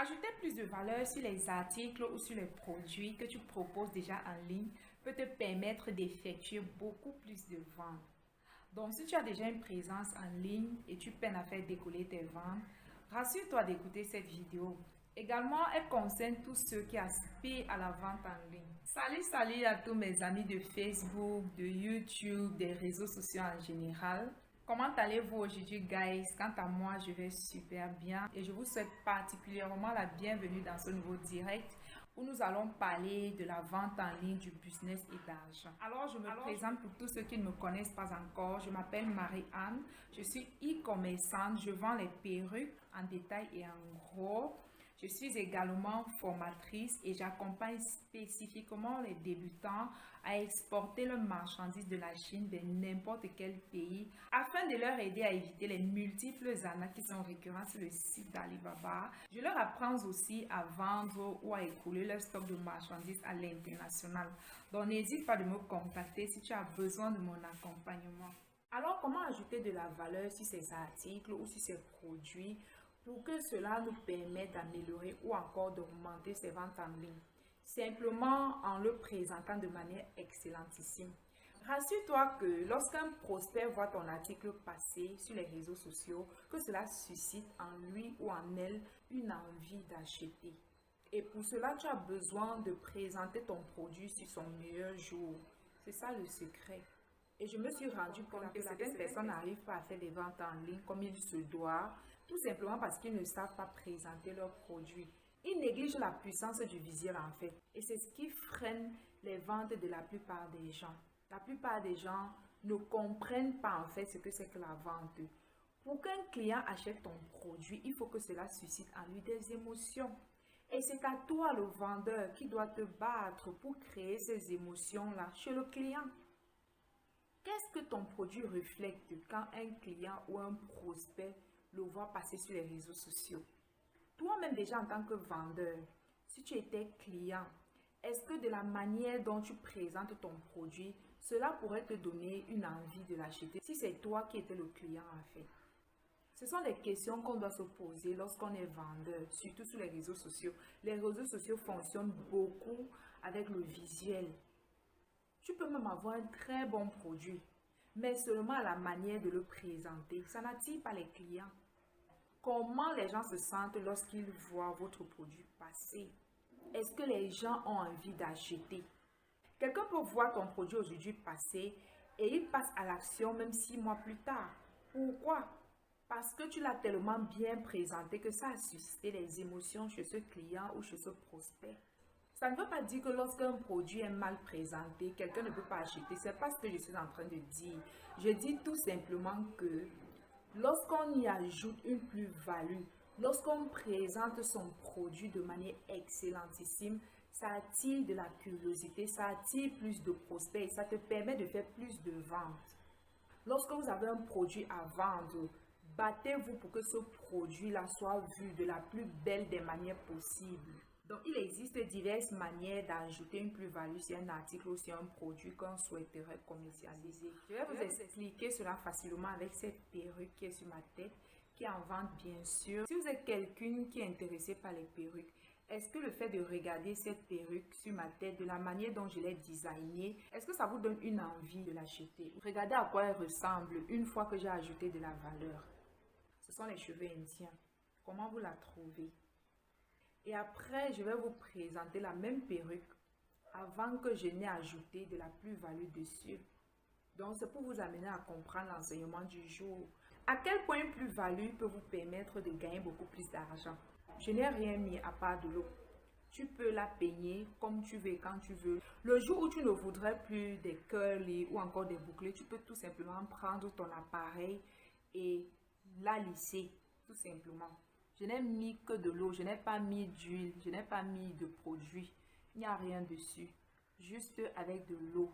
Ajouter plus de valeur sur les articles ou sur les produits que tu proposes déjà en ligne peut te permettre d'effectuer beaucoup plus de ventes. Donc, si tu as déjà une présence en ligne et tu peines à faire décoller tes ventes, rassure-toi d'écouter cette vidéo. Également, elle concerne tous ceux qui aspirent à la vente en ligne. Salut à tous mes amis de Facebook, de YouTube, des réseaux sociaux en général. Comment allez-vous aujourd'hui, guys? Quant à moi, je vais super bien et je vous souhaite particulièrement la bienvenue dans ce nouveau direct où nous allons parler de la vente en ligne, du business et d'argent. Alors, je me présente pour tous ceux qui ne me connaissent pas encore. Je m'appelle Marie-Anne. Je suis e-commerçante. Je vends les perruques en détail et en gros. Je suis également formatrice et j'accompagne spécifiquement les débutants à exporter leurs marchandises de la Chine vers n'importe quel pays afin de leur aider à éviter les multiples arnaques qui sont récurrentes sur le site d'Alibaba. Je leur apprends aussi à vendre ou à écouler leur stock de marchandises à l'international. Donc n'hésite pas de me contacter si tu as besoin de mon accompagnement. Alors, comment ajouter de la valeur sur ces articles ou sur ces produits pour que cela nous permette d'améliorer ou encore d'augmenter ses ventes en ligne? Simplement en le présentant de manière excellentissime. Rassure-toi que lorsqu'un prospect voit ton article passer sur les réseaux sociaux, que cela suscite en lui ou en elle une envie d'acheter. Et pour cela, tu as besoin de présenter ton produit sur son meilleur jour. C'est ça le secret. Et je me suis rendu compte que certaines personnes n'arrivent pas à faire des ventes en ligne comme il se doit, tout simplement parce qu'ils ne savent pas présenter leurs produits. Ils négligent la puissance du visuel en fait. Et c'est ce qui freine les ventes de la plupart des gens. La plupart des gens ne comprennent pas en fait ce que c'est que la vente. Pour qu'un client achète ton produit, il faut que cela suscite en lui des émotions. Et c'est à toi, le vendeur, qui doit te battre pour créer ces émotions-là chez le client. Qu'est-ce que ton produit reflète quand un client ou un prospect le voit passer sur les réseaux sociaux? Toi-même déjà en tant que vendeur, si tu étais client, est-ce que de la manière dont tu présentes ton produit, cela pourrait te donner une envie de l'acheter si c'est toi qui étais le client en fait? Ce sont des questions qu'on doit se poser lorsqu'on est vendeur, surtout sur les réseaux sociaux. Les réseaux sociaux fonctionnent beaucoup avec le visuel. Tu peux même avoir un très bon produit, mais seulement à la manière de le présenter. Ça n'attire pas les clients. Comment les gens se sentent lorsqu'ils voient votre produit passer? Est-ce que les gens ont envie d'acheter? Quelqu'un peut voir ton produit aujourd'hui passer et il passe à l'action même 6 mois plus tard. Pourquoi? Parce que tu l'as tellement bien présenté que ça a suscité les émotions chez ce client ou chez ce prospect. Ça ne veut pas dire que lorsqu'un produit est mal présenté, quelqu'un ne peut pas acheter. Ce n'est pas ce que je suis en train de dire. Je dis tout simplement que lorsqu'on y ajoute une plus-value, lorsqu'on présente son produit de manière excellentissime, ça attire de la curiosité, ça attire plus de prospects et ça te permet de faire plus de ventes. Lorsque vous avez un produit à vendre, battez-vous pour que ce produit-là soit vu de la plus belle des manières possibles. Donc, il existe diverses manières d'ajouter une plus-value sur un article ou sur un produit qu'on souhaiterait commercialiser. Je vais vous expliquer cela facilement avec cette perruque qui est sur ma tête, qui est en vente bien sûr. Si vous êtes quelqu'un qui est intéressé par les perruques, est-ce que le fait de regarder cette perruque sur ma tête, de la manière dont je l'ai designée, est-ce que ça vous donne une envie de l'acheter? Regardez à quoi elle ressemble une fois que j'ai ajouté de la valeur. Ce sont les cheveux indiens. Comment vous la trouvez? Et après, je vais vous présenter la même perruque avant que je n'ai ajouté de la plus-value dessus. Donc, c'est pour vous amener à comprendre l'enseignement du jour. À quel point une plus-value peut vous permettre de gagner beaucoup plus d'argent? Je n'ai rien mis à part de l'eau. Tu peux la peigner comme tu veux, quand tu veux. Le jour où tu ne voudrais plus des curly ou encore des bouclés, tu peux tout simplement prendre ton appareil et la lisser, tout simplement. Je n'ai mis que de l'eau, je n'ai pas mis d'huile, je n'ai pas mis de produit. Il n'y a rien dessus, juste avec de l'eau.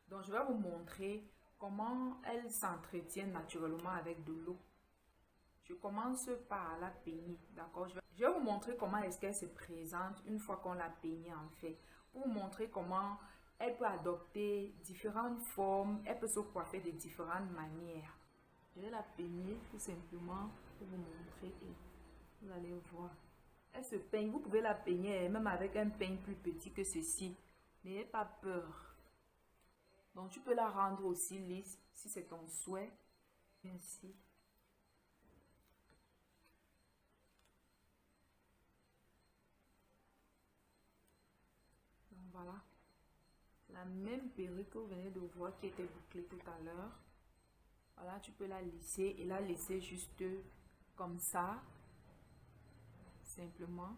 Donc, je vais vous montrer comment elle s'entretient naturellement avec de l'eau. Je commence par la peigner, d'accord? Je vais vous montrer comment est-ce qu'elle se présente une fois qu'on l'a peignée en fait. Pour vous montrer comment elle peut adopter différentes formes, elle peut se coiffer de différentes manières. Je vais la peigner tout simplement pour vous montrer et vous allez voir. Elle se peigne. Vous pouvez la peigner même avec un peigne plus petit que ceci. N'ayez pas peur. Donc, tu peux la rendre aussi lisse si c'est ton souhait. Ainsi. Donc, voilà. La même perruque que vous venez de voir qui était bouclée tout à l'heure. Voilà, tu peux la lisser et la laisser juste comme ça. Simplement.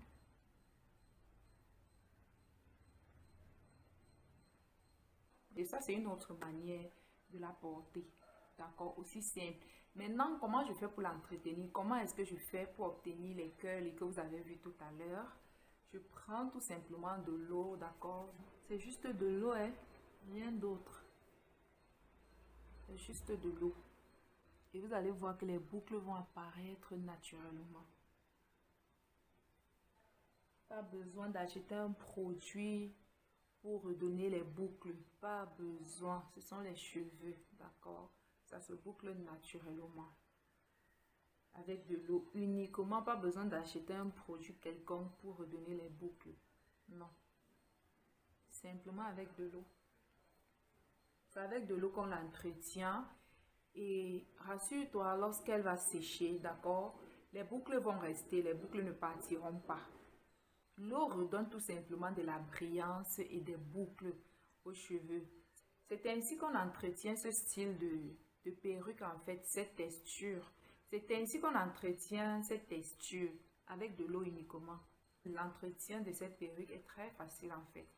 Et ça, c'est une autre manière de la porter. D'accord? Aussi simple. Maintenant, comment je fais pour l'entretenir? Comment est-ce que je fais pour obtenir les curls que vous avez vus tout à l'heure? Je prends tout simplement de l'eau, d'accord? C'est juste de l'eau, hein? Rien d'autre. C'est juste de l'eau. Et vous allez voir que les boucles vont apparaître naturellement. Pas besoin d'acheter un produit pour redonner les boucles. Pas besoin. Ce sont les cheveux, d'accord? Ça se boucle naturellement. Avec de l'eau uniquement. Pas besoin d'acheter un produit quelconque pour redonner les boucles. Non. Simplement avec de l'eau. C'est avec de l'eau qu'on l'entretient. Et rassure-toi, lorsqu'elle va sécher, d'accord, les boucles vont rester, les boucles ne partiront pas. L'eau redonne tout simplement de la brillance et des boucles aux cheveux. C'est ainsi qu'on entretient ce style de perruque, en fait, cette texture. C'est ainsi qu'on entretient cette texture avec de l'eau uniquement. L'entretien de cette perruque est très facile en fait.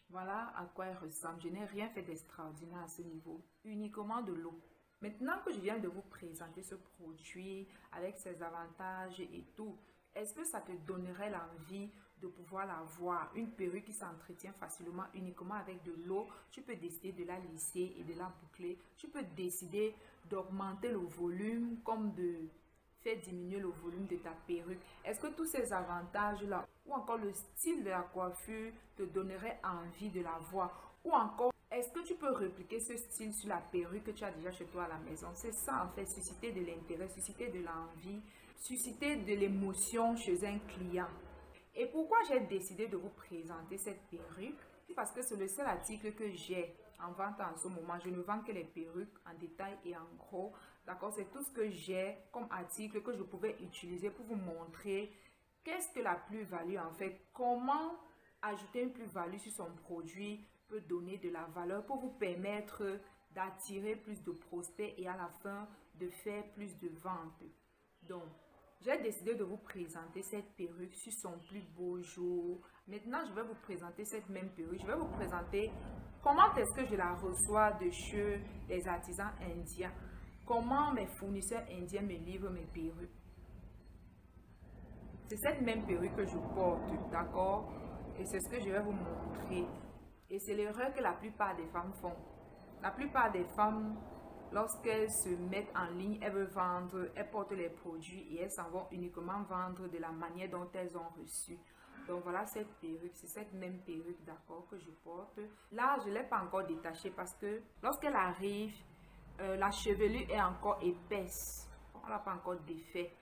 Voilà à quoi elle ressemble. Je n'ai rien fait d'extraordinaire à ce niveau. Uniquement de l'eau. Maintenant que je viens de vous présenter ce produit avec ses avantages et tout, est-ce que ça te donnerait l'envie de pouvoir l'avoir? Une perruque qui s'entretient facilement uniquement avec de l'eau. Tu peux décider de la lisser et de la boucler. Tu peux décider d'augmenter le volume comme de faire diminuer le volume de ta perruque. Est-ce que tous ces avantages-là ou encore le style de la coiffure te donnerait envie de l'avoir? Ou encore, est-ce que tu peux répliquer ce style sur la perruque que tu as déjà chez toi à la maison? C'est ça en fait, susciter de l'intérêt, susciter de l'envie, susciter de l'émotion chez un client. Et pourquoi j'ai décidé de vous présenter cette perruque? Parce que c'est le seul article que j'ai en vente en ce moment. Je ne vends que les perruques en détail et en gros. D'accord? C'est tout ce que j'ai comme article que je pouvais utiliser pour vous montrer qu'est-ce que la plus-value en fait. Comment ajouter une plus-value sur son produit peut donner de la valeur pour vous permettre d'attirer plus de prospects et à la fin de faire plus de ventes. Donc, j'ai décidé de vous présenter cette perruque sur son plus beau jour. Maintenant, je vais vous présenter cette même perruque. Je vais vous présenter comment est-ce que je la reçois de chez les artisans indiens. Comment mes fournisseurs indiens me livrent mes perruques. C'est cette même perruque que je porte, d'accord? Et c'est ce que je vais vous montrer. Et c'est l'erreur que la plupart des femmes font. La plupart des femmes, lorsqu'elles se mettent en ligne, elles veulent vendre, elles portent les produits et elles s'en vont uniquement vendre de la manière dont elles ont reçu. Donc voilà cette perruque, c'est cette même perruque, d'accord, que je porte. Là, je ne l'ai pas encore détachée parce que lorsqu'elle arrive, la chevelure est encore épaisse. On n'a pas encore défait.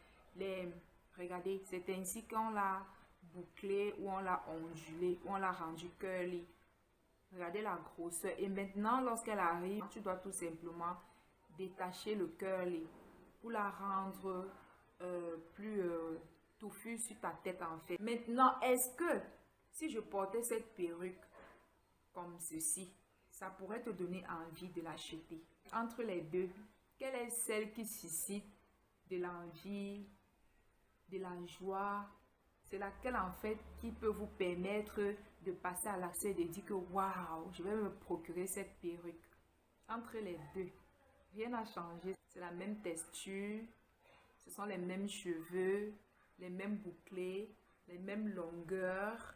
Regardez, c'est ainsi qu'on l'a bouclée ou on l'a ondulée ou on l'a rendue curly. Regardez la grosseur. Et maintenant, lorsqu'elle arrive, tu dois tout simplement détacher le curly pour la rendre plus touffue sur ta tête en fait. Maintenant, est-ce que si je portais cette perruque comme ceci, ça pourrait te donner envie de l'acheter? Entre les deux, quelle est celle qui suscite de l'envie, de la joie? C'est laquelle en fait qui peut vous permettre de passer à l'accès et de dire que waouh, je vais me procurer cette perruque. Entre les deux, rien n'a changé. C'est la même texture, ce sont les mêmes cheveux, les mêmes bouclés, les mêmes longueurs.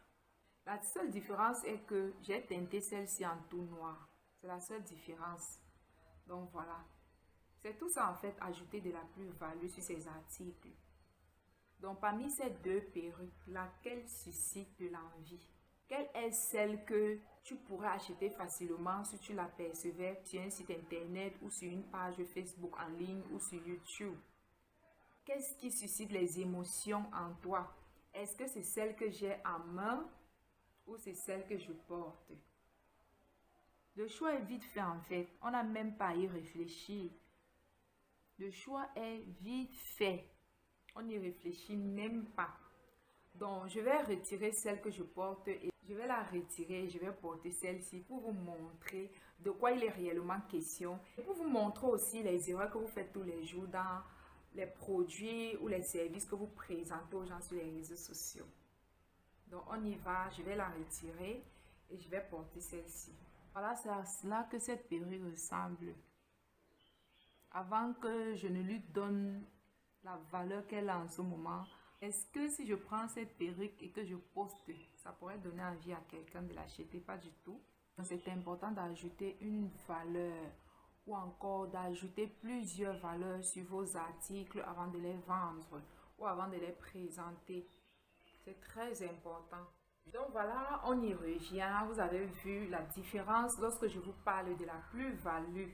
La seule différence est que j'ai teinté celle-ci en tout noir. C'est la seule différence. Donc voilà. C'est tout ça en fait, ajouter de la plus-value sur ces articles. Donc, parmi ces deux perruques, laquelle suscite de l'envie? Quelle est celle que tu pourrais acheter facilement si tu l'apercevais sur un site internet ou sur une page Facebook en ligne ou sur YouTube? Qu'est-ce qui suscite les émotions en toi? Est-ce que c'est celle que j'ai en main ou c'est celle que je porte? Le choix est vite fait en fait. On n'a même pas à y réfléchir. Le choix est vite fait. On n'y réfléchit même pas. Donc, je vais retirer celle que je porte et je vais la retirer et je vais porter celle-ci pour vous montrer de quoi il est réellement question. Et pour vous montrer aussi les erreurs que vous faites tous les jours dans les produits ou les services que vous présentez aux gens sur les réseaux sociaux. Donc, on y va. Je vais la retirer et je vais porter celle-ci. Voilà, c'est à cela que cette perruque ressemble. Avant que je ne lui donne la valeur qu'elle a en ce moment, est-ce que si je prends cette perruque et que je poste, ça pourrait donner envie à quelqu'un de l'acheter? Pas du tout. C'est important d'ajouter une valeur ou encore d'ajouter plusieurs valeurs sur vos articles avant de les vendre ou avant de les présenter. C'est très important. Donc voilà, on y revient. Vous avez vu la différence lorsque je vous parle de la plus-value,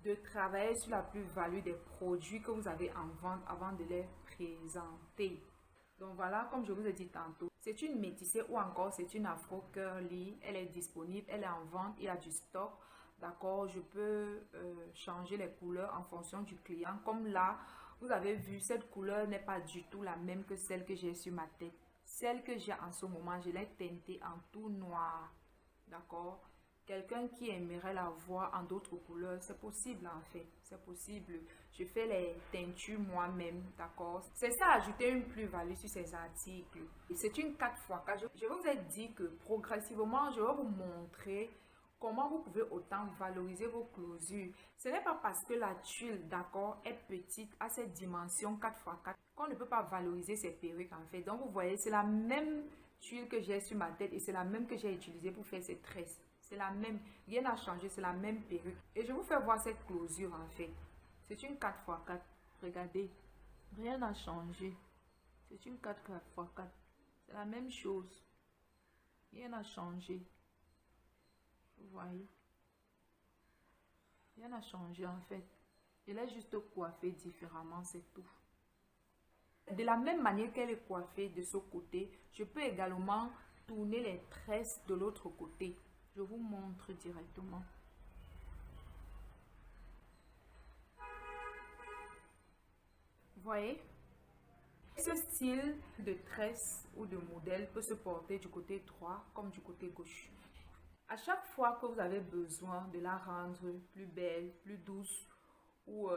de travailler sur la plus-value des produits que vous avez en vente avant de les présenter. Donc voilà, comme je vous ai dit tantôt, c'est une métissée ou encore c'est une afro curly. Elle est disponible, elle est en vente, il y a du stock. D'accord, je peux changer les couleurs en fonction du client. Comme là, vous avez vu, cette couleur n'est pas du tout la même que celle que j'ai sur ma tête. Celle que j'ai en ce moment, je l'ai teintée en tout noir. D'accord? Quelqu'un qui aimerait la voir en d'autres couleurs, c'est possible en fait. C'est possible. Je fais les teintures moi-même. D'accord? C'est ça, ajouter une plus-value sur ces articles. C'est une 4x4. Je vous ai dit que progressivement, je vais vous montrer comment vous pouvez autant valoriser vos closures. Ce n'est pas parce que la tuile, d'accord, est petite, à cette dimension 4x4, qu'on ne peut pas valoriser ces perruques en fait. Donc vous voyez, c'est la même tuile que j'ai sur ma tête et c'est la même que j'ai utilisée pour faire ces tresses. C'est la même, rien n'a changé, c'est la même perruque. Et je vous fais voir cette closure en fait. C'est une 4x4. Regardez, rien n'a changé. C'est une 4x4. C'est la même chose. Rien n'a changé. Vous voyez? Rien n'a changé en fait. Je l'ai juste coiffée différemment, c'est tout. De la même manière qu'elle est coiffée de ce côté, je peux également tourner les tresses de l'autre côté. Je vous montre directement. Vous voyez? Ce style de tresse ou de modèle peut se porter du côté droit comme du côté gauche. À chaque fois que vous avez besoin de la rendre plus belle, plus douce ou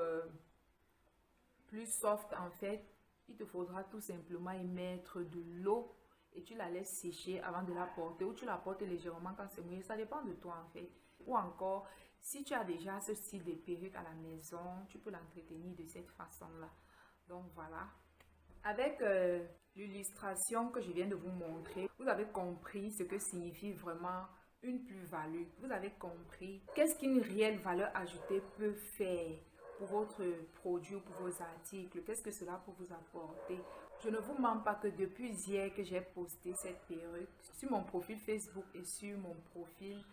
plus soft en fait, il te faudra tout simplement y mettre de l'eau et tu la laisses sécher avant de la porter ou tu la portes légèrement quand c'est mouillé. Ça dépend de toi en fait. Ou encore, si tu as déjà ce style de perruque à la maison, tu peux l'entretenir de cette façon-là. Donc voilà. Avec l'illustration que je viens de vous montrer, vous avez compris ce que signifie vraiment une plus-value. Vous avez compris qu'est-ce qu'une réelle valeur ajoutée peut faire pour votre produit ou pour vos articles. Qu'est-ce que cela peut vous apporter? Je ne vous mens pas que depuis hier que j'ai posté cette perruque sur mon profil Facebook et sur mon profil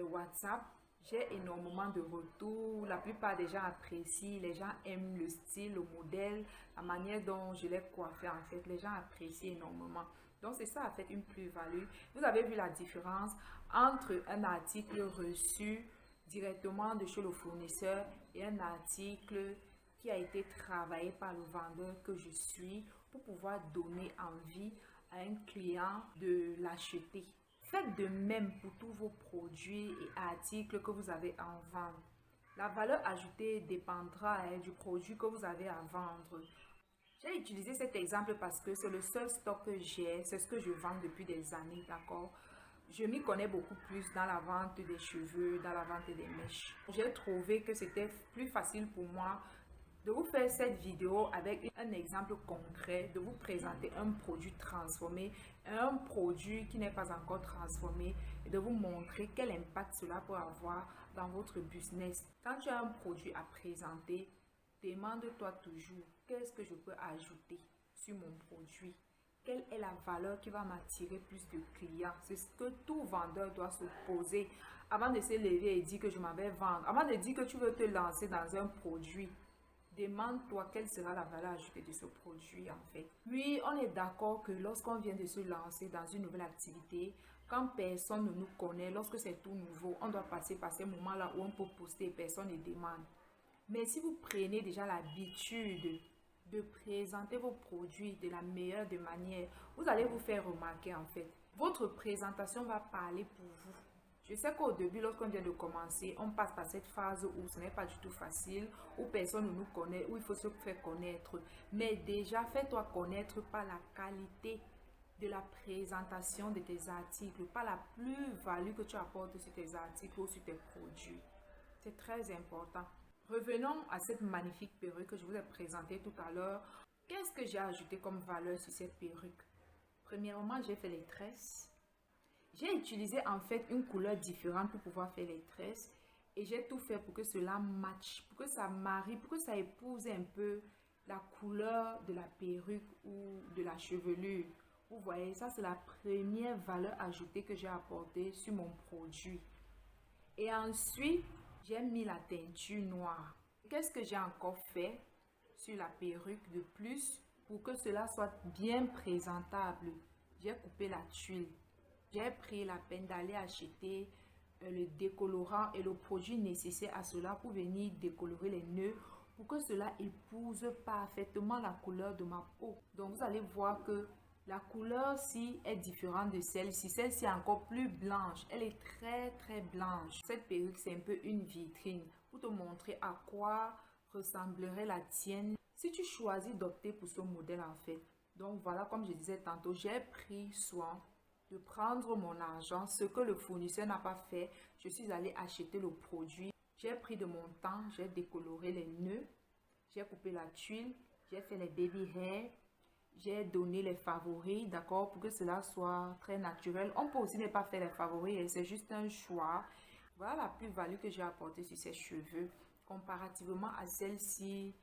WhatsApp, j'ai énormément de retours. La plupart des gens apprécient, les gens aiment le style, le modèle, la manière dont je l'ai coiffé en fait. Les gens apprécient énormément. Donc c'est ça en fait une plus-value. Vous avez vu la différence entre un article reçu directement de chez le fournisseur et un article qui a été travaillé par le vendeur que je suis pour pouvoir donner envie à un client de l'acheter. Faites de même pour tous vos produits et articles que vous avez en vente. La valeur ajoutée dépendra du produit que vous avez à vendre. J'ai utilisé cet exemple parce que c'est le seul stock que j'ai, c'est ce que je vends depuis des années, d'accord? Je m'y connais beaucoup plus dans la vente des cheveux, dans la vente des mèches. J'ai trouvé que c'était plus facile pour moi de vous faire cette vidéo avec un exemple concret, de vous présenter un produit transformé, un produit qui n'est pas encore transformé et de vous montrer quel impact cela peut avoir dans votre business. Quand tu as un produit à présenter, demande-toi toujours qu'est-ce que je peux ajouter sur mon produit. Quelle est la valeur qui va m'attirer plus de clients? C'est ce que tout vendeur doit se poser avant de se lever et dire que je m'en vais vendre. Avant de dire que tu veux te lancer dans un produit, Demande-toi quelle sera la valeur ajoutée de ce produit en fait. Puis, on est d'accord que lorsqu'on vient de se lancer dans une nouvelle activité, quand personne ne nous connaît, lorsque c'est tout nouveau, on doit passer par ces moments-là où on peut poster et personne ne demande. Mais si vous prenez déjà l'habitude de présenter vos produits de la meilleure des manières, vous allez vous faire remarquer en fait. Votre présentation va parler pour vous. Je sais qu'au début, lorsqu'on vient de commencer, on passe par cette phase où ce n'est pas du tout facile, où personne ne nous connaît, où il faut se faire connaître. Mais déjà, fais-toi connaître par la qualité de la présentation de tes articles, par la plus-value que tu apportes sur tes articles ou sur tes produits. C'est très important. Revenons à cette magnifique perruque que je vous ai présentée tout à l'heure. Qu'est-ce que j'ai ajouté comme valeur sur cette perruque? Premièrement, j'ai fait les tresses. J'ai utilisé en fait une couleur différente pour pouvoir faire les tresses. Et j'ai tout fait pour que cela matche, pour que ça marie, pour que ça épouse un peu la couleur de la perruque ou de la chevelure. Vous voyez, ça c'est la première valeur ajoutée que j'ai apportée sur mon produit. Et ensuite, j'ai mis la teinture noire. Qu'est-ce que j'ai encore fait sur la perruque de plus pour que cela soit bien présentable? J'ai coupé la tuile. J'ai pris la peine d'aller acheter le décolorant et le produit nécessaire à cela pour venir décolorer les nœuds pour que cela épouse parfaitement la couleur de ma peau. Donc, vous allez voir que la couleur-ci est différente de celle-ci. Celle-ci est encore plus blanche. Elle est très blanche. Cette perruque, c'est un peu une vitrine pour te montrer à quoi ressemblerait la tienne si tu choisis d'opter pour ce modèle en fait. Donc voilà, comme je disais tantôt, j'ai pris soin de prendre mon argent, ce que le fournisseur n'a pas fait. Je suis allée acheter le produit. J'ai pris de mon temps, j'ai décoloré les nœuds, j'ai coupé la tuile, j'ai fait les baby hair. J'ai donné les favoris, d'accord, pour que cela soit très naturel. On peut aussi ne pas faire les favoris, c'est juste un choix. Voilà la plus-value que j'ai apportée sur ces cheveux comparativement à celle-ci.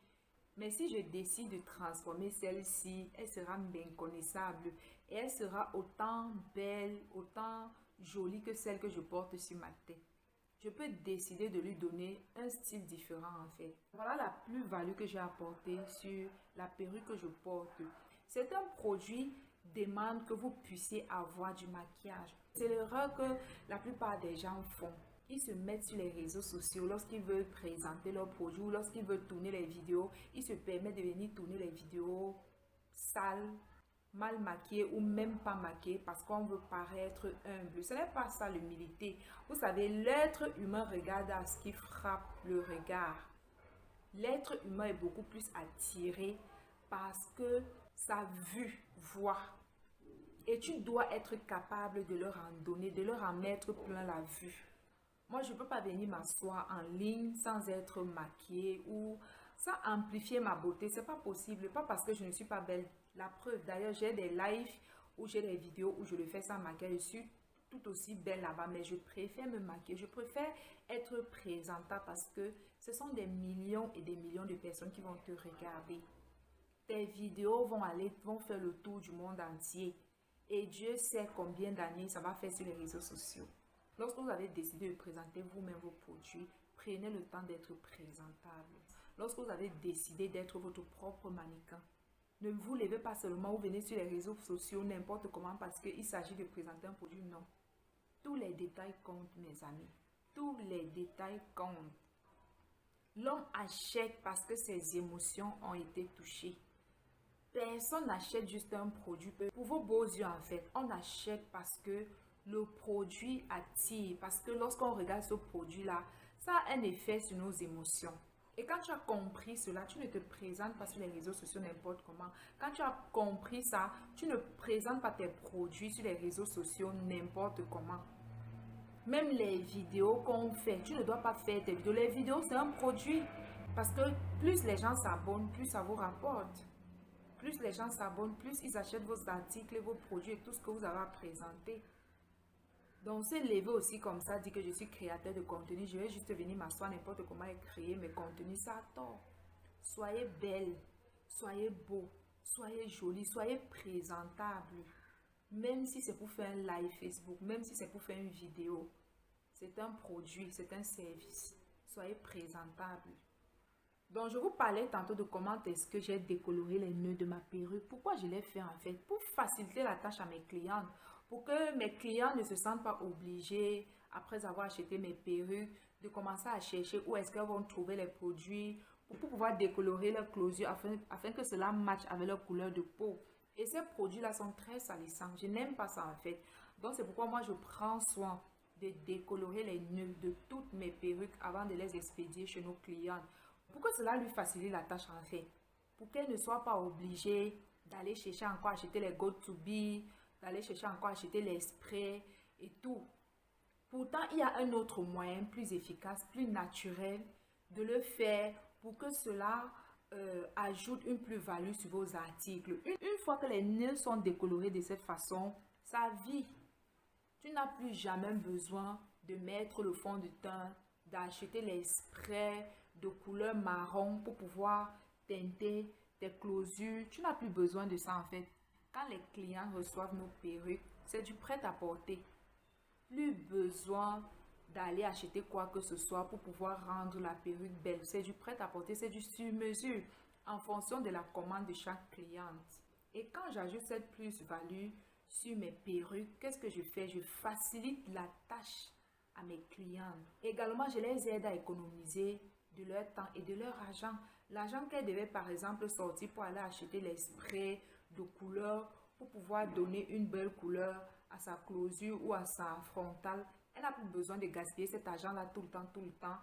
Mais si je décide de transformer celle-ci, elle sera méconnaissable et elle sera autant belle, autant jolie que celle que je porte sur ma tête. Je peux décider de lui donner un style différent en fait. Voilà la plus-value que j'ai apportée sur la perruque que je porte. C'est un produit demande que vous puissiez avoir du maquillage. C'est l'erreur que la plupart des gens font. Ils se mettent sur les réseaux sociaux lorsqu'ils veulent présenter leurs produits ou lorsqu'ils veulent tourner les vidéos. Ils se permettent de venir tourner les vidéos sales, mal maquillées ou même pas maquillées parce qu'on veut paraître humble. Ce n'est pas ça l'humilité. Vous savez, l'être humain regarde à ce qui frappe le regard. L'être humain est beaucoup plus attiré parce que sa vue voit. Et tu dois être capable de leur en donner, de leur en mettre plein la vue. Moi, je ne peux pas venir m'asseoir en ligne sans être maquillée ou sans amplifier ma beauté. Ce n'est pas possible. Pas parce que je ne suis pas belle. La preuve, d'ailleurs, j'ai des lives ou j'ai des vidéos où je le fais sans maquillage. Je suis tout aussi belle là-bas, mais je préfère me maquiller. Je préfère être présentable parce que ce sont des millions et des millions de personnes qui vont te regarder. Tes vidéos vont faire le tour du monde entier. Et Dieu sait combien d'années ça va faire sur les réseaux sociaux. Lorsque vous avez décidé de présenter vous-même vos produits, prenez le temps d'être présentable. Lorsque vous avez décidé d'être votre propre mannequin, ne vous levez pas seulement ou venez sur les réseaux sociaux n'importe comment parce qu'il s'agit de présenter un produit. Non. Tous les détails comptent, mes amis. Tous les détails comptent. L'homme achète parce que ses émotions ont été touchées. Personne n'achète juste un produit pour vos beaux yeux en fait. On achète parce que le produit attire. Parce que lorsqu'on regarde ce produit-là, ça a un effet sur nos émotions. Et quand tu as compris cela, tu ne te présentes pas sur les réseaux sociaux n'importe comment. Quand tu as compris ça, tu ne présentes pas tes produits sur les réseaux sociaux n'importe comment. Même les vidéos qu'on fait, tu ne dois pas faire tes vidéos. Les vidéos, c'est un produit. Parce que plus les gens s'abonnent, plus ça vous rapporte. Plus les gens s'abonnent, plus ils achètent vos articles, vos produits et tout ce que vous avez à présenter. Donc, se lever aussi comme ça, dire que je suis créateur de contenu, je vais juste venir m'asseoir n'importe comment et créer mes contenus, ça a tort. Soyez belle, soyez beau, soyez jolie, soyez présentable. Même si c'est pour faire un live Facebook, même si c'est pour faire une vidéo, c'est un produit, c'est un service. Soyez présentable. Donc, je vous parlais tantôt de comment est-ce que j'ai décoloré les nœuds de ma perruque. Pourquoi je l'ai fait en fait? Pour faciliter la tâche à mes clientes. Pour que mes clients ne se sentent pas obligés, après avoir acheté mes perruques, de commencer à chercher où est-ce qu'elles vont trouver les produits pour pouvoir décolorer leur closure afin que cela matche avec leur couleur de peau. Et ces produits-là sont très salissants. Je n'aime pas ça en fait. Donc, c'est pourquoi moi, je prends soin de décolorer les nœuds de toutes mes perruques avant de les expédier chez nos clients. Pour que cela lui facilite la tâche en fait. Pour qu'elle ne soit pas obligée d'aller chercher encore acheter les Go-To-Be, d'aller chercher encore acheter les sprays et tout. Pourtant, il y a un autre moyen plus efficace, plus naturel de le faire pour que cela ajoute une plus-value sur vos articles. Une fois que les nœuds sont décolorés de cette façon, ça vit. Tu n'as plus jamais besoin de mettre le fond de teint, d'acheter les sprays de couleur marron pour pouvoir teinter tes closures. Tu n'as plus besoin de ça en fait. Quand les clients reçoivent nos perruques, c'est du prêt-à-porter. Plus besoin d'aller acheter quoi que ce soit pour pouvoir rendre la perruque belle. C'est du prêt-à-porter, c'est du sur-mesure en fonction de la commande de chaque cliente. Et quand j'ajoute cette plus-value sur mes perruques, qu'est-ce que je fais? Je facilite la tâche à mes clients. Également, je les aide à économiser de leur temps et de leur argent. L'argent qu'elles devaient par exemple sortir pour aller acheter les sprays de couleur pour pouvoir donner une belle couleur à sa closure ou à sa frontale, elle n'a plus besoin de gaspiller cet argent-là tout le temps.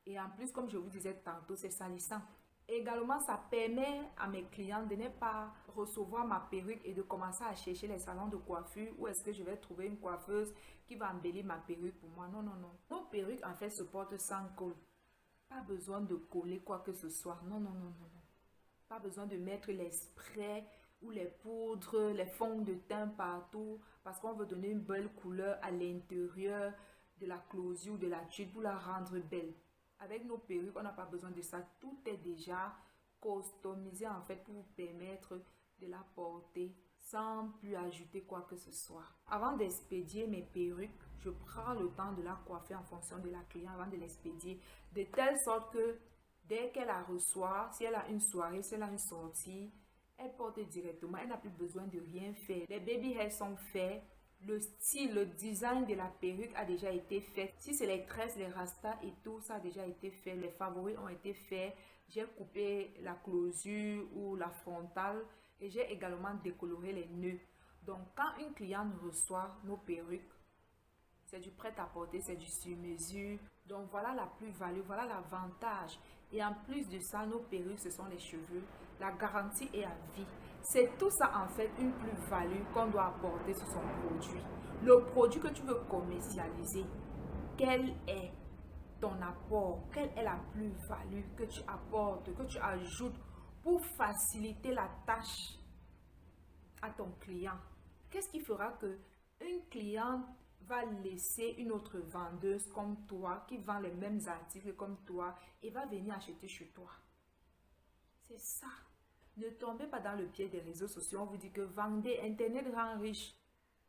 Et en plus, comme je vous disais tantôt, c'est salissant. Également, ça permet à mes clients de ne pas recevoir ma perruque et de commencer à chercher les salons de coiffure où est-ce que je vais trouver une coiffeuse qui va embellir ma perruque pour moi. Non, non, non. Nos perruques, en fait, se portent sans colle. Pas besoin de coller quoi que ce soit. Non, non, non, non, non. Pas besoin de mettre les sprays ou les poudres, les fonds de teint partout parce qu'on veut donner une belle couleur à l'intérieur de la closure ou de la tuile pour la rendre belle. Avec nos perruques, on n'a pas besoin de ça. Tout est déjà customisé en fait pour vous permettre de la porter sans plus ajouter quoi que ce soit. Avant d'expédier mes perruques, je prends le temps de la coiffer en fonction de la cliente avant de l'expédier, de telle sorte que dès qu'elle la reçoit, si elle a une soirée, si elle a une sortie, elle porte directement, elle n'a plus besoin de rien faire. Les baby hairs sont faits, le style, le design de la perruque a déjà été fait. Si c'est les tresses, les rastas et tout, ça a déjà été fait. Les favoris ont été faits. J'ai coupé la closure ou la frontale et j'ai également décoloré les nœuds. Donc, quand une cliente reçoit nos perruques, c'est du prêt-à-porter, c'est du sur-mesure. Donc, voilà la plus-value, voilà l'avantage. Et en plus de ça, nos perruques, ce sont les cheveux. La garantie est à vie. C'est tout ça, en fait, une plus-value qu'on doit apporter sur son produit. Le produit que tu veux commercialiser, quel est ton apport? Quelle est la plus-value que tu apportes, que tu ajoutes pour faciliter la tâche à ton client? Qu'est-ce qui fera que une cliente va laisser une autre vendeuse comme toi qui vend les mêmes articles comme toi et va venir acheter chez toi? C'est ça. Ne tombez pas dans le pied des réseaux sociaux. On vous dit que vendez, Internet rend riche.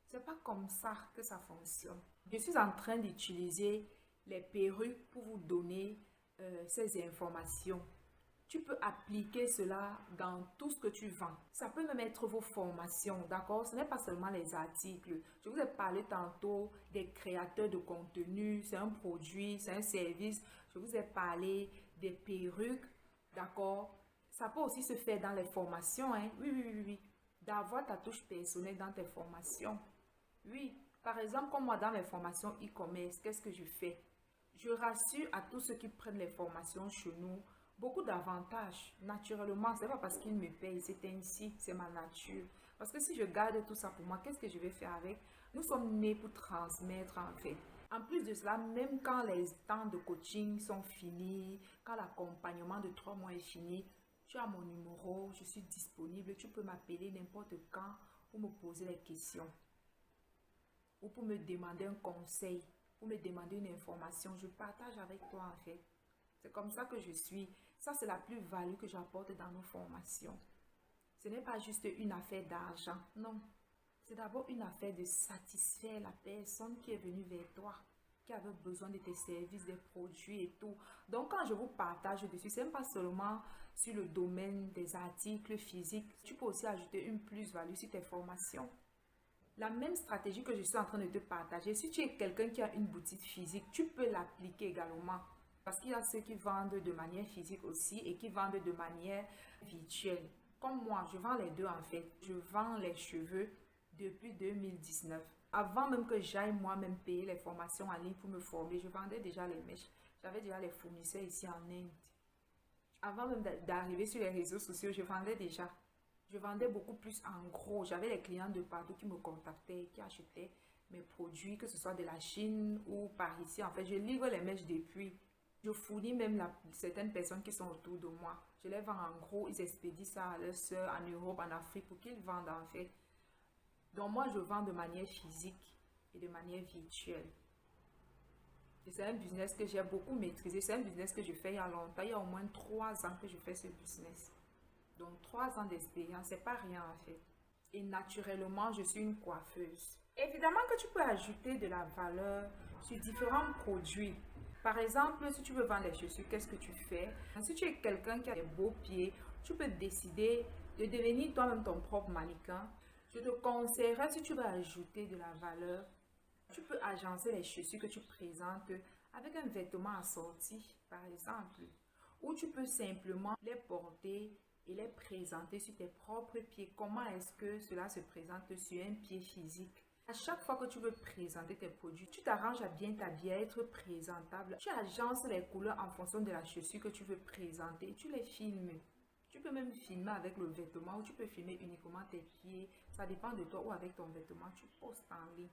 C'est pas comme ça que ça fonctionne. Je suis en train d'utiliser les perruques pour vous donner ces informations. Tu peux appliquer cela dans tout ce que tu vends. Ça peut même être vos formations, d'accord? Ce n'est pas seulement les articles. Je vous ai parlé tantôt des créateurs de contenu. C'est un produit, c'est un service. Je vous ai parlé des perruques, d'accord? Ça peut aussi se faire dans les formations, hein? Oui, oui, oui, oui. D'avoir ta touche personnelle dans tes formations. Oui, par exemple, comme moi dans mes formations e-commerce, qu'est-ce que je fais? Je rassure à tous ceux qui prennent les formations chez nous beaucoup d'avantages. Naturellement, ce n'est pas parce qu'ils me payent, c'est ainsi, c'est ma nature. Parce que si je garde tout ça pour moi, qu'est-ce que je vais faire avec? Nous sommes nés pour transmettre en fait. En plus de cela, même quand les temps de coaching sont finis, quand l'accompagnement de 3 mois est fini, tu as mon numéro, je suis disponible, tu peux m'appeler n'importe quand pour me poser les questions ou pour me demander un conseil, pour me demander une information. Je partage avec toi en fait. C'est comme ça que je suis. Ça, c'est la plus-value que j'apporte dans nos formations. Ce n'est pas juste une affaire d'argent, non. C'est d'abord une affaire de satisfaire la personne qui est venue vers toi. qui avaient besoin de tes services, des produits et tout. Donc, quand je vous partage dessus, ce n'est pas seulement sur le domaine des articles physiques. Tu peux aussi ajouter une plus-value sur tes formations. La même stratégie que je suis en train de te partager, si tu es quelqu'un qui a une boutique physique, tu peux l'appliquer également. Parce qu'il y a ceux qui vendent de manière physique aussi et qui vendent de manière virtuelle. Comme moi, je vends les deux en fait. Je vends les cheveux depuis 2019. Avant même que j'aille moi-même payer les formations en ligne pour me former, je vendais déjà les mèches. J'avais déjà les fournisseurs ici en Inde. Avant même d'arriver sur les réseaux sociaux, je vendais déjà. Je vendais beaucoup plus en gros. J'avais les clients de partout qui me contactaient, qui achetaient mes produits, que ce soit de la Chine ou par ici. En fait, je livre les mèches depuis. Je fournis même certaines personnes qui sont autour de moi. Je les vends en gros. Ils expédient ça à leurs soeurs en Europe, en Afrique pour qu'ils vendent en fait. Donc moi, je vends de manière physique et de manière virtuelle. Et c'est un business que j'ai beaucoup maîtrisé. C'est un business que je fais il y a longtemps. Il y a au moins 3 ans que je fais ce business. Donc 3 ans d'expérience, c'est pas rien en fait. Et naturellement, je suis une coiffeuse. Évidemment que tu peux ajouter de la valeur sur différents produits. Par exemple, si tu veux vendre les chaussures, qu'est-ce que tu fais? Si tu es quelqu'un qui a des beaux pieds, tu peux décider de devenir toi-même ton propre mannequin. Je te conseillerais, si tu veux ajouter de la valeur, tu peux agencer les chaussures que tu présentes avec un vêtement assorti, par exemple. Ou tu peux simplement les porter et les présenter sur tes propres pieds. Comment est-ce que cela se présente sur un pied physique? À chaque fois que tu veux présenter tes produits, tu t'arranges à bien t'habiller, à être présentable. Tu agences les couleurs en fonction de la chaussure que tu veux présenter. Tu les filmes. Tu peux même filmer avec le vêtement ou tu peux filmer uniquement tes pieds. Ça dépend de toi ou avec ton vêtement, tu postes en ligne.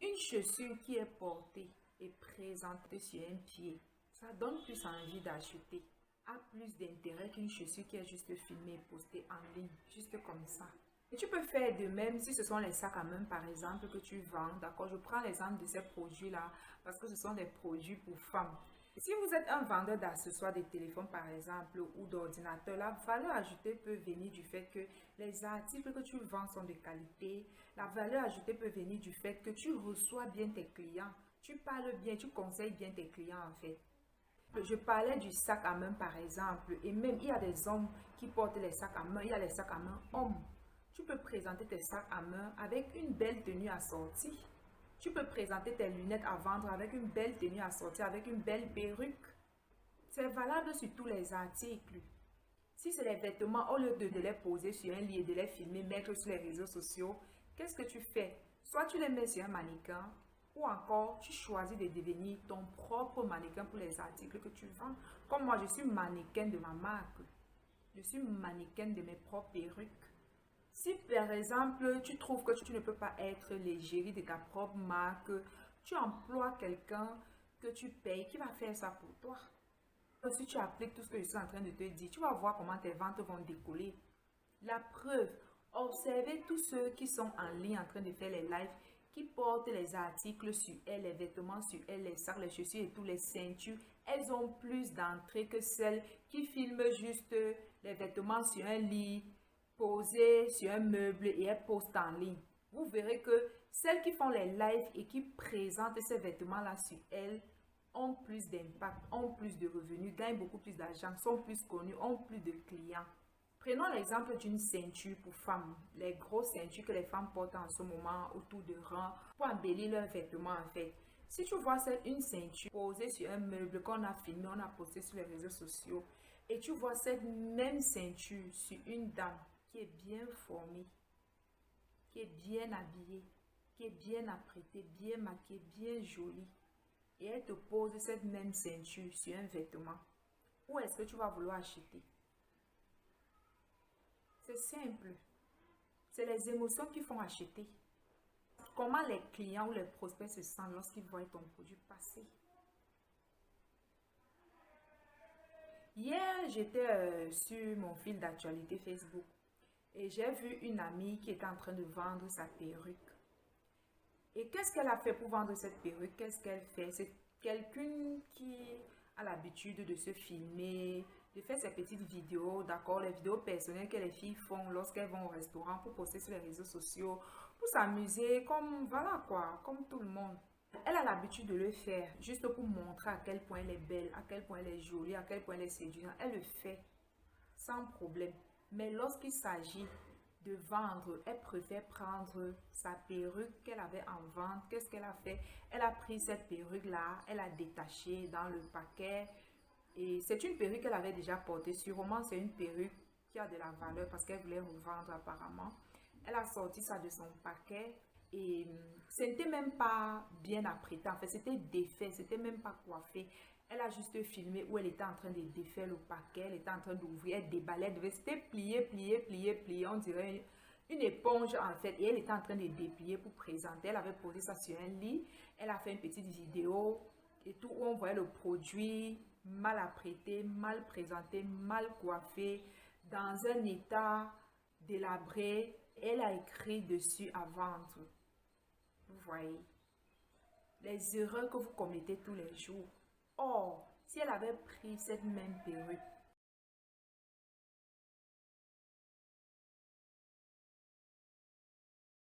Une chaussure qui est portée et présentée sur un pied, ça donne plus envie d'acheter. A plus d'intérêt qu'une chaussure qui est juste filmée et postée en ligne, juste comme ça. Et tu peux faire de même si ce sont les sacs à main par exemple que tu vends. D'accord, je prends l'exemple de ces produits-là parce que ce sont des produits pour femmes. Si vous êtes un vendeur d'accessoires de téléphone par exemple ou d'ordinateur, la valeur ajoutée peut venir du fait que les articles que tu vends sont de qualité. La valeur ajoutée peut venir du fait que tu reçois bien tes clients. Tu parles bien, tu conseilles bien tes clients en fait. Je parlais du sac à main par exemple et même il y a des hommes qui portent les sacs à main, il y a les sacs à main hommes. Tu peux présenter tes sacs à main avec une belle tenue assortie. Tu peux présenter tes lunettes à vendre avec une belle tenue assortie, avec une belle perruque. C'est valable sur tous les articles. Si c'est les vêtements, au lieu de les poser sur un lit et de les filmer, mettre sur les réseaux sociaux, qu'est-ce que tu fais? Soit tu les mets sur un mannequin, ou encore tu choisis de devenir ton propre mannequin pour les articles que tu vends. Comme moi, je suis mannequin de ma marque. Je suis mannequin de mes propres perruques. Si par exemple, tu trouves que tu ne peux pas être l'égérie de ta propre marque, tu emploies quelqu'un que tu payes qui va faire ça pour toi. Si tu appliques tout ce que je suis en train de te dire, tu vas voir comment tes ventes vont décoller. La preuve, observez tous ceux qui sont en ligne en train de faire les lives, qui portent les articles sur elles, les vêtements sur elles, les sacs, les chaussures et tous les ceintures. Elles ont plus d'entrées que celles qui filment juste les vêtements sur un lit, posés sur un meuble et elles postent en ligne. Vous verrez que celles qui font les lives et qui présentent ces vêtements-là sur elles ont plus d'impact, ont plus de revenus, gagnent beaucoup plus d'argent, sont plus connus, ont plus de clients. Prenons l'exemple d'une ceinture pour femmes, les grosses ceintures que les femmes portent en ce moment autour de rangs pour embellir leurs vêtements en fait. Si tu vois une ceinture posée sur un meuble qu'on a filmé, on a posté sur les réseaux sociaux, et tu vois cette même ceinture sur une dame qui est bien formée, qui est bien habillée, qui est bien apprêtée, bien maquillée, bien jolie, et elle te pose cette même ceinture sur un vêtement, où est-ce que tu vas vouloir acheter? C'est simple. C'est les émotions qui font acheter. Comment les clients ou les prospects se sentent lorsqu'ils voient ton produit passer. Hier, j'étais sur mon fil d'actualité Facebook et j'ai vu une amie qui était en train de vendre sa perruque. Et qu'est-ce qu'elle a fait pour vendre cette perruque? Qu'est-ce qu'elle fait? C'est quelqu'un qui a l'habitude de se filmer, de faire ses petites vidéos, d'accord, les vidéos personnelles que les filles font lorsqu'elles vont au restaurant pour poster sur les réseaux sociaux, pour s'amuser, comme, voilà quoi, comme tout le monde. Elle a l'habitude de le faire juste pour montrer à quel point elle est belle, à quel point elle est jolie, à quel point elle est séduisante. Elle le fait sans problème. Mais lorsqu'il s'agit de vendre, elle préfère prendre sa perruque qu'elle avait en vente. Qu'est-ce qu'elle a fait? Elle a pris cette perruque-là, elle a détaché dans le paquet. Et c'est une perruque qu'elle avait déjà portée. Sûrement, c'est une perruque qui a de la valeur parce qu'elle voulait revendre apparemment. Elle a sorti ça de son paquet et ce n'était même pas bien apprêté. En fait, c'était défait, c'était même pas coiffé. Elle a juste filmé où elle était en train de défaire le paquet, elle était en train d'ouvrir, elle déballait, elle devait c'était plier, plier, plier, plier. On dirait une éponge en fait. Et elle était en train de déplier pour présenter. Elle avait posé ça sur un lit. Elle a fait une petite vidéo et tout où on voyait le produit mal apprêté, mal présenté, mal coiffé, dans un état délabré. Elle a écrit dessus à vendre. Vous voyez, les erreurs que vous commettez tous les jours. Or, si elle avait pris cette même perruque